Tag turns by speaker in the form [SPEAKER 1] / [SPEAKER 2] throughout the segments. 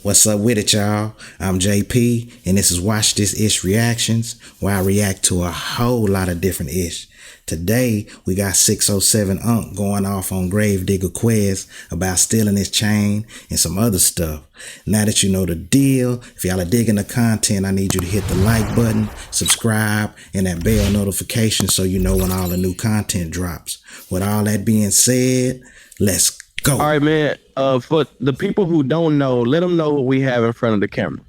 [SPEAKER 1] What's up with it, y'all? I'm JP, and this is Watch This Ish Reactions, where I react to a whole lot of different ish. Today, we got 607 Unc going off on Gravedigga Quez about stealing his chain and some other stuff. Now that you know the deal, if y'all are digging the content, I need you to hit the like button, subscribe, and that bell notification so you know when all the new content drops. With all that being said, let's go.
[SPEAKER 2] All right, man. For the people who don't know, let them know what we have in front of the camera.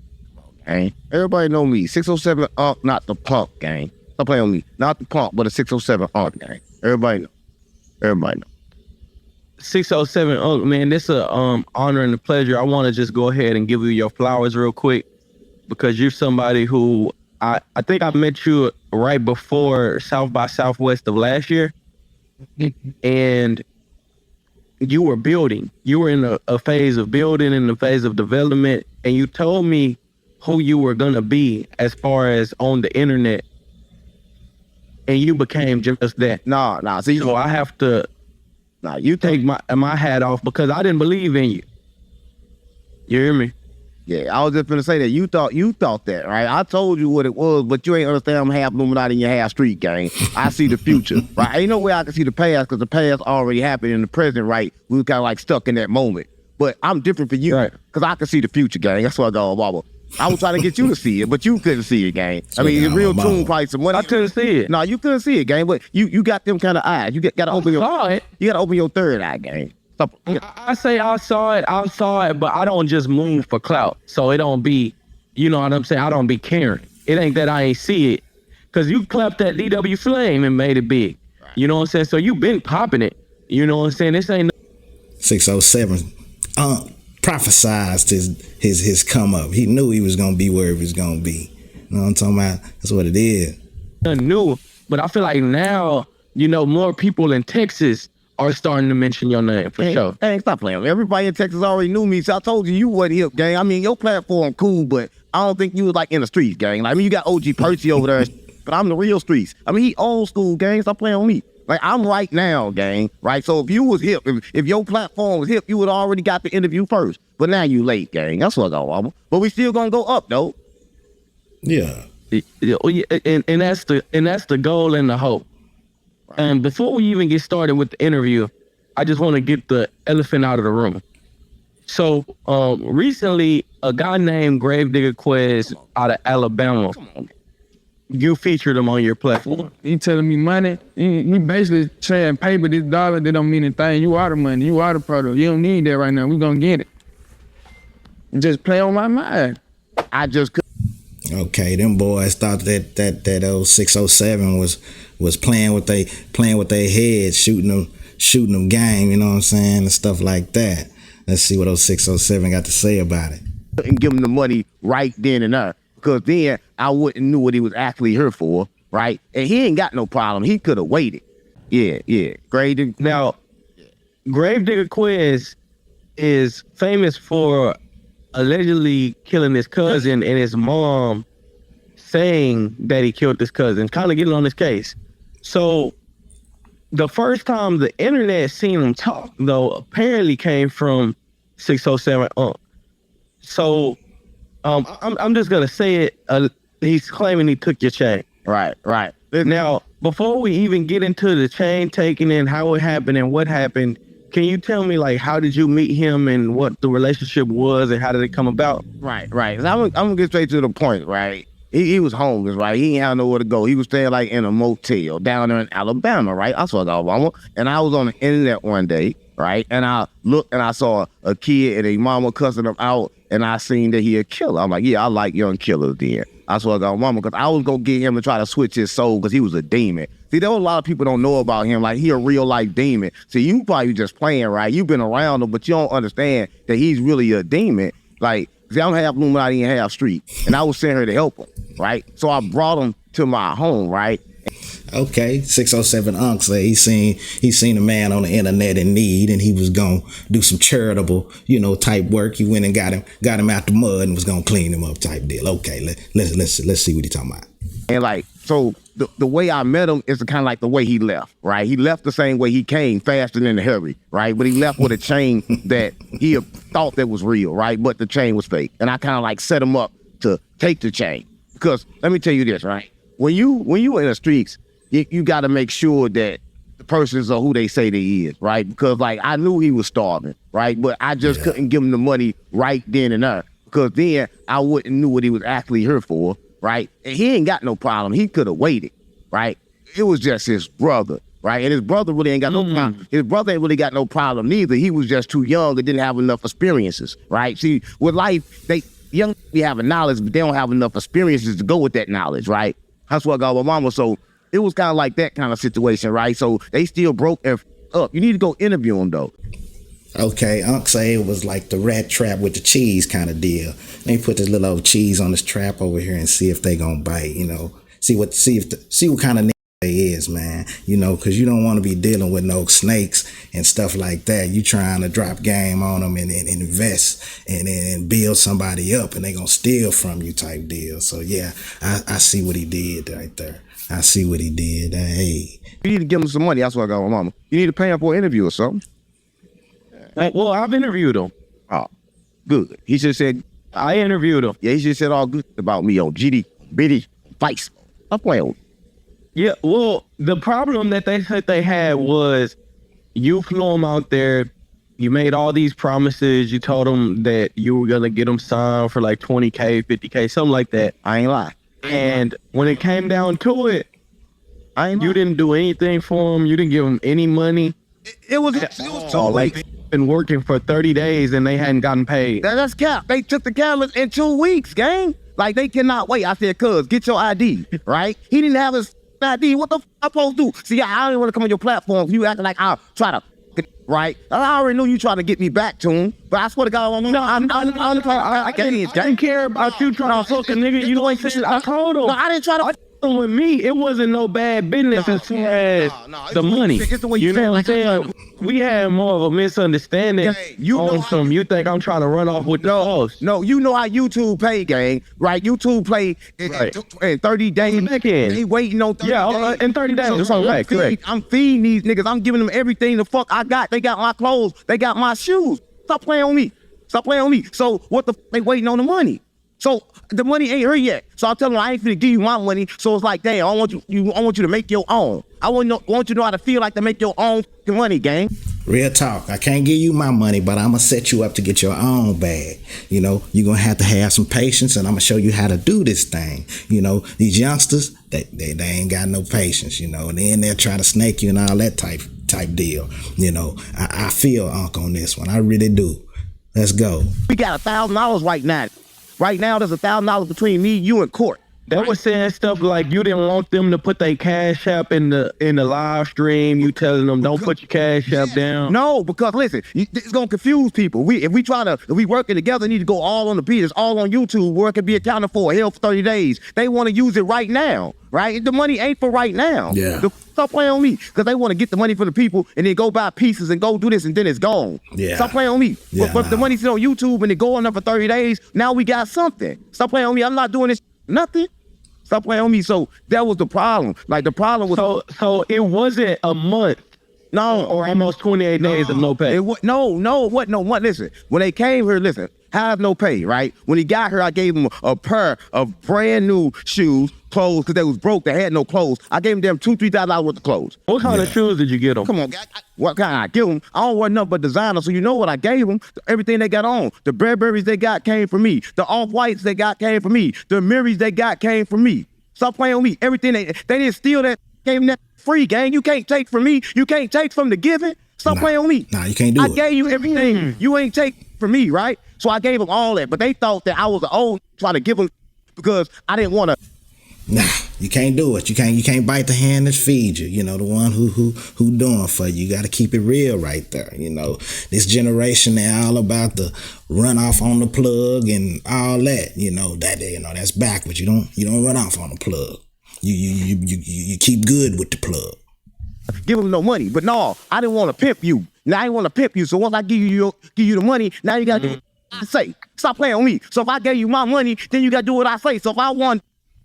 [SPEAKER 3] Gang. Everybody know me. 607 Unc, not the punk, gang. Stop playing with me. Not the punk, but a 607 Unc, gang. Everybody know. Everybody know.
[SPEAKER 2] 607 Unc, man, this is a honor and a pleasure. I want to just go ahead and give you your flowers real quick because you're somebody who I think I met you right before South by Southwest of last year. And you were building. You were in a phase of building, in a phase of development, and you told me who you were gonna be as far as on the internet, and you became just that.
[SPEAKER 3] Nah. See,
[SPEAKER 2] so I have to you take my hat off because I didn't believe in you. You hear me?
[SPEAKER 3] Yeah, I was just gonna say that you thought that, right? I told you what it was, but you ain't understand I'm half Illuminati and you're half street, gang. I see the future, right? Ain't no way I can see the past because the past already happened in the present, right? We was kind of like stuck in that moment. But I'm different for you because I can see the future, gang. That's what I go, Baba. I was trying to get you to see it, but you couldn't see it, gang. I mean, it's real tune probably some money.
[SPEAKER 2] I couldn't see it.
[SPEAKER 3] No, you couldn't see it, gang. But you got them kind of eyes. You got to open your. You got to open your third eye, gang.
[SPEAKER 2] I say I saw it, but I don't just move for clout. So it don't be, you know what I'm saying? I don't be caring. It ain't that I ain't see it. Cause you clapped that DW Flame and made it big. You know what I'm saying? So you been popping it. You know what I'm saying? This ain't
[SPEAKER 1] 607 prophesized his come up. He knew he was gonna be where he was gonna be. You know what I'm talking about? That's what it is.
[SPEAKER 2] nothing new, but I feel like now, you know, more people in Texas are starting to mention your name for sure.
[SPEAKER 3] Hey, stop playing. Everybody in Texas already knew me, so I told you wasn't hip, gang. I mean, your platform cool, but I don't think you was like in the streets, gang. Like, I mean, you got OG Percy over there, but I'm the real streets. I mean, he old school, gang. Stop playing with me. Like, I'm right now, gang, right? So if you was hip, if your platform was hip, you would already got the interview first. But now you late, gang. That's what I got, but we still gonna go up, though.
[SPEAKER 1] Yeah.
[SPEAKER 2] And that's the goal and the hope. And before we even get started with the interview, I just want to get the elephant out of the room. So recently, a guy named Gravedigga Quez out of Alabama, you featured him on your platform.
[SPEAKER 4] He telling me money. He basically saying paper, this dollar, they don't mean anything. You are the money. You are the product. You don't need that right now. We gonna get it. Just play on my mind.
[SPEAKER 3] I just could.
[SPEAKER 1] Okay, them boys thought that old 607 was playing with their heads, shooting them game, you know what I'm saying, and stuff like that. Let's see what old 607 got to say about it.
[SPEAKER 3] And give him the money right then and there, because then I wouldn't knew what he was actually here for, right? And he ain't got no problem. He could have waited. Yeah. Gravedigga.
[SPEAKER 2] Now, Gravedigga Quez is famous for allegedly killing his cousin and his mom saying that he killed his cousin, kind of getting on his case. So the first time the internet seen him talk, though, apparently came from 607 Unc. So I'm just gonna say it. He's claiming he took your chain.
[SPEAKER 3] Right.
[SPEAKER 2] Now, before we even get into the chain taking and how it happened and what happened, can you tell me, like, how did you meet him and what the relationship was and how did it come about?
[SPEAKER 3] Right. I'm gonna get straight to the point, right? He was homeless, right? He ain't have nowhere to go. He was staying like in a motel down there in Alabama, right? I saw Alabama, and I was on the internet one day, right? And I looked and I saw a kid and a mama cussing him out, and I seen that he a killer. I'm like, yeah, I like young killers then. I saw mama, because I was gonna get him to try to switch his soul because he was a demon. See, there was a lot of people don't know about him. Like, he a real life demon. See, you probably just playing, right? You've been around him, but you don't understand that he's really a demon. Like, see, I'm half Illuminati and half street, and I was sent here to help him, right? So I brought him to my home, right?
[SPEAKER 1] Okay, 607 Unc said he seen a man on the internet in need, and he was gonna do some charitable, type work. He went and got him out the mud and was gonna clean him up, type deal. Okay, let's see what he talking about.
[SPEAKER 3] And like, so the way I met him is kind of like the way he left, right? He left the same way he came, faster than a hurry, right? But he left with a chain that he thought that was real, right? But the chain was fake. And I kind of like set him up to take the chain. Because let me tell you this, right? When you in the streets, you got to make sure that the persons are who they say they is, right? Because like I knew he was starving, right? But I just couldn't give him the money right then and there. Because then I wouldn't knew what he was actually here for. Right? And he ain't got no problem. He could have waited, right? It was just his brother, right? And his brother really ain't got no problem. His brother ain't really got no problem neither. He was just too young and didn't have enough experiences, right? See, with life, young people have a knowledge, but they don't have enough experiences to go with that knowledge, right? That's what I got with mama. So it was kind of like that kind of situation, right? So they still broke up. You need to go interview him though.
[SPEAKER 1] Okay, Unc say it was like the rat trap with the cheese kind of deal. Let me put this little old cheese on this trap over here and see if they gonna bite, you know. See what kind of nigga they is, man. You know, because you don't want to be dealing with no snakes and stuff like that. You trying to drop game on them and invest and build somebody up and they gonna steal from you type deal. So yeah, I see what he did right there. I see what he did. Hey.
[SPEAKER 3] You need to give him some money. That's what I got with mama. You need to pay him for an interview or something.
[SPEAKER 2] Well, I've interviewed him.
[SPEAKER 3] Oh, good. He just said,
[SPEAKER 2] I interviewed him.
[SPEAKER 3] Yeah, he just said all good about me on GD, Biddy, Vice. I'm playing.
[SPEAKER 2] Yeah, well, the problem that they said they had was you flew him out there, you made all these promises, you told them that you were going to get them signed for like 20K, 50K, something like that.
[SPEAKER 3] I ain't lie.
[SPEAKER 2] And when it came down to it, you didn't do anything for him. You didn't give him any money.
[SPEAKER 3] It was
[SPEAKER 2] so like been working for 30 days and they hadn't gotten paid.
[SPEAKER 3] That's cap. They took the cameras in 2 weeks, gang. Like they cannot wait. I said, cuz, get your ID, right? He didn't have his ID. What the f I supposed to do? See, I don't want to come on your platform. You acting like I'll try to, right? I already knew you trying to get me back to him, but I swear to God, I
[SPEAKER 2] didn't care about you trying to fuck a nigga. You know what I told him.
[SPEAKER 3] No, I didn't try to.
[SPEAKER 2] With me, it wasn't no bad business as far as the money. You know what I'm saying? We had more of a misunderstanding on some, you think I'm trying to run off with the host.
[SPEAKER 3] No, you know how YouTube pay, gang, right? YouTube pay in 30 days. They waiting on 30 days.
[SPEAKER 2] In 30 days.
[SPEAKER 3] So I'm feeding these niggas. I'm giving them everything the fuck I got. They got my clothes. They got my shoes. Stop playing on me. Stop playing on me. So what the f they waiting on the money? So the money ain't here yet. So I tell them I ain't finna give you my money. So it's like, damn, I want you to make your own. I want you to know how to feel like to make your own money, gang.
[SPEAKER 1] Real talk. I can't give you my money, but I'm gonna set you up to get your own bag. You know, you're gonna have to have some patience, and I'm gonna show you how to do this thing. You know, these youngsters, they ain't got no patience. You know, and then they're trying to snake you and all that type deal. You know, I feel Unc on this one. I really do. Let's go.
[SPEAKER 3] We got $1,000 right now. Right now, there's $1,000 between me, you, and court.
[SPEAKER 2] They was saying stuff like you didn't want them to put their cash app in the live stream. You telling them don't put your cash app down.
[SPEAKER 3] No, because listen, it's gonna confuse people. If we working together, it need to go all on the beat. It's all on YouTube where it can be accounted for. Hell, for 30 days. They want to use it right now, right? The money ain't for right now.
[SPEAKER 1] Yeah.
[SPEAKER 3] Stop playing on me, because they want to get the money from the people and then go buy pieces and go do this and then it's gone.
[SPEAKER 1] Yeah.
[SPEAKER 3] Stop playing on me.
[SPEAKER 1] Yeah.
[SPEAKER 3] But if the money's on YouTube and it go on there for 30 days, now we got something. Stop playing on me. I'm not doing this nothing. Stop playing on me. So that was the problem. Like the problem was.
[SPEAKER 2] So it wasn't a month.
[SPEAKER 3] No,
[SPEAKER 2] or almost 28 days of no pay.
[SPEAKER 3] It wasn't no month. Listen, when they came here, listen, have no pay, right? When he got here, I gave him a pair of brand new shoes, clothes, because they was broke. They had no clothes. I gave them $2,000-$3,000 worth of clothes.
[SPEAKER 2] What kind of shoes did you get them?
[SPEAKER 3] Come on, what kind I give them? I don't wear nothing but designer, so you know what I gave them. Everything they got on. The Burberrys they got came from me. The Off-Whites they got came from me. The Mirrors they got came from me. Stop playing on me. Everything they didn't steal that, gave them that free, gang. You can't take from me. You can't take from the giving. Stop playing on me.
[SPEAKER 1] Nah, you can't do it.
[SPEAKER 3] I gave you everything. You ain't take from me, right? So I gave them all that, but they thought that I was the old trying to give them because I didn't want to.
[SPEAKER 1] Nah, you can't do it. You can't bite the hand that feeds you. You know, the one who doing for you. You got to keep it real right there. You know, this generation, they're all about the run off on the plug and all that. You know that's backwards. You don't run off on the plug. You keep good with the plug.
[SPEAKER 3] Give them no money, but no, I didn't want to pimp you. Now I didn't want to pimp you. So once I give you the money, now you got to do what I say. Stop playing on me. So if I gave you my money, then you got to do what I say. So if I want.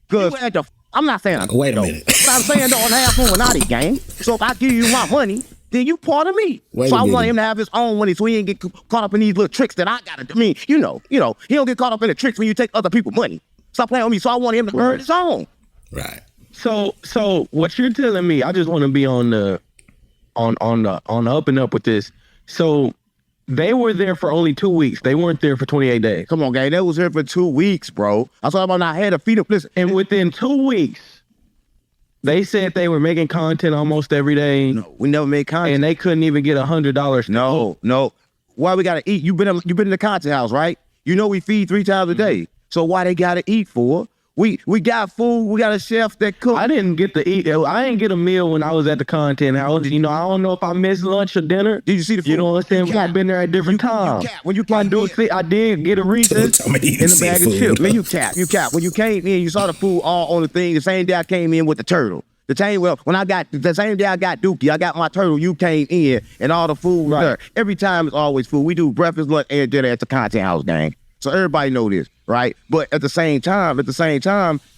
[SPEAKER 3] Because you at the I'm not saying I
[SPEAKER 1] Wait a
[SPEAKER 3] don't.
[SPEAKER 1] minute.
[SPEAKER 3] But I'm saying don't have Illuminati gang. So if I give you my money, then you part of me.
[SPEAKER 1] Wait
[SPEAKER 3] so
[SPEAKER 1] a
[SPEAKER 3] I want
[SPEAKER 1] minute.
[SPEAKER 3] him to have his own money so he ain't get caught up in these little tricks that I gotta do. I mean, you know, he don't get caught up in the tricks when you take other people's money. Stop playing with me. So I want him to earn his own.
[SPEAKER 1] Right.
[SPEAKER 2] So what you're telling me, I just want to be on the up and up with this. So they were there for only 2 weeks. They weren't there for 28 days.
[SPEAKER 3] Come on, gang. They was here for 2 weeks, bro. I was talking about I had to feed him. Listen,
[SPEAKER 2] And within 2 weeks, they said they were making content almost every day.
[SPEAKER 3] no, we never made content.
[SPEAKER 2] And they couldn't even get $100.
[SPEAKER 3] No. Why we gotta eat? You been in the content house, right? You know we feed 3 times a day. So why they gotta eat for? We got food. We got a chef that cook.
[SPEAKER 2] I didn't get to eat. I didn't get a meal when I was at the content house. You know, I don't know if I missed lunch or dinner.
[SPEAKER 3] Did you see the food?
[SPEAKER 2] You don't understand? I've been there at different times.
[SPEAKER 3] When you
[SPEAKER 2] I did get a recess
[SPEAKER 1] Tell me you
[SPEAKER 2] in a
[SPEAKER 1] see
[SPEAKER 2] bag of
[SPEAKER 1] food.
[SPEAKER 2] chips.
[SPEAKER 3] Man, you cap. When you came in, you saw the food all on the thing. The same day I came in with the turtle. The same day I got Dookie, I got my turtle. You came in and all the food was there. Every time it's always food. We do breakfast, lunch, and dinner at the content house, gang. So everybody know this, right? But at the same time,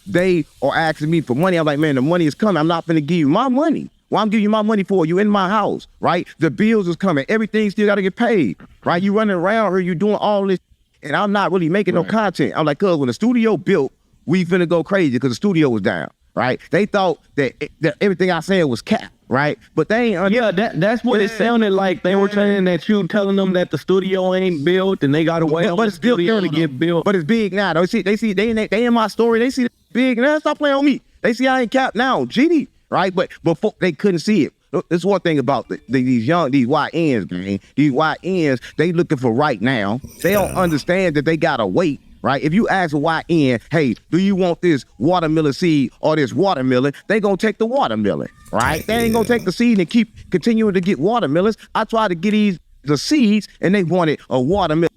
[SPEAKER 3] they are asking me for money. I'm like, man, the money is coming. I'm not gonna give you my money. Well, I'm giving you my money for you in my house, right? The bills is coming. Everything still got to get paid, right? You running around here, you doing all this, and I'm not really making no content. I'm like, cuz when the studio built, we finna go crazy because the studio was down, right? They thought that everything I said was cap, right? But they ain't.
[SPEAKER 2] Yeah, that's what it sounded like. They were saying that you telling them that the studio ain't built and they got to wait
[SPEAKER 3] But it's built
[SPEAKER 2] studio
[SPEAKER 3] now,
[SPEAKER 2] to get built.
[SPEAKER 3] But it's big now. They see they in my story. They see it big now. Stop playing on me. They see I ain't cap now. GD, right? But before they couldn't see it. There's one thing about these YNs, man. These YNs, they looking for right now. They don't understand that they gotta wait. Right? If you ask a YN, hey, do you want this watermelon seed or this watermelon? They gonna take the watermelon, right? They ain't gonna take the seed and keep continuing to get watermelons. I try to get the seeds and they wanted a watermelon.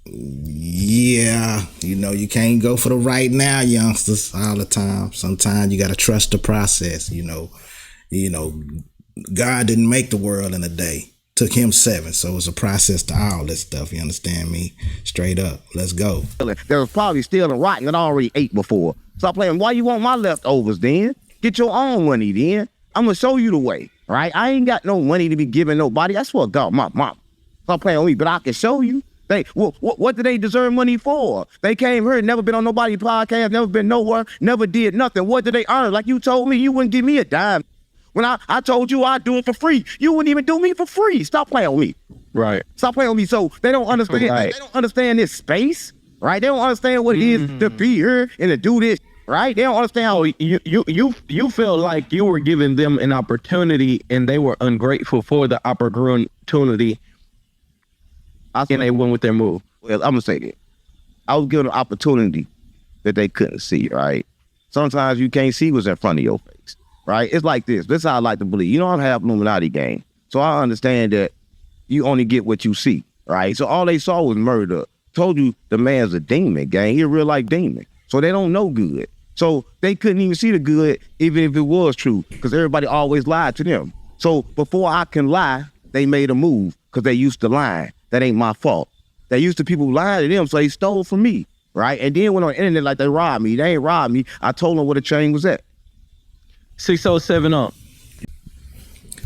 [SPEAKER 1] Yeah, you can't go for the right now, youngsters, all the time. Sometimes you gotta trust the process. God didn't make the world in a day. Took him 7, so it's a process to all this stuff. You understand me? Straight up, let's go.
[SPEAKER 3] There was probably still and rotten that I already ate before. Stop playing. Why you want my leftovers then? Get your own money then. I'm gonna show you the way, right? I ain't got no money to be giving nobody. That's what God, my mom. Stop playing with me, but I can show you. What do they deserve money for? They came here, never been on nobody's podcast, never been nowhere, never did nothing. What did they earn? Like you told me, you wouldn't give me a dime. When I told you I'd do it for free, you wouldn't even do me for free. Stop playing with me.
[SPEAKER 2] Right.
[SPEAKER 3] Stop playing with me. So they don't understand.
[SPEAKER 2] Right.
[SPEAKER 3] They don't understand this space, right? They don't understand what it is to be here and to do this, right? They don't understand how.
[SPEAKER 2] You feel like you were giving them an opportunity and they were ungrateful for the opportunity, and they went with their move.
[SPEAKER 3] Well, I'm gonna say that I was given an opportunity that they couldn't see, right? Sometimes you can't see what's in front of your face, right? It's like this. This is how I like to believe. You know, I'm half Illuminati gang, so I understand that you only get what you see, right? So all they saw was murder. Told you the man's a demon, gang. He a real life demon. So they don't know good. So they couldn't even see the good, even if it was true, because everybody always lied to them. So before I can lie, they made a move because they used to lie. That ain't my fault. They used to people lying to them, so they stole from me, right? And then went on the internet like they robbed me. They ain't robbed me. I told them where the chain was at.
[SPEAKER 2] 607 up.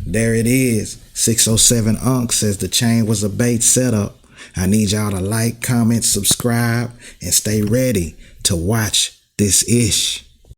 [SPEAKER 1] There it is. 607 Unc says the chain was a bait setup. I need y'all to like, comment, subscribe, and stay ready to watch this ish.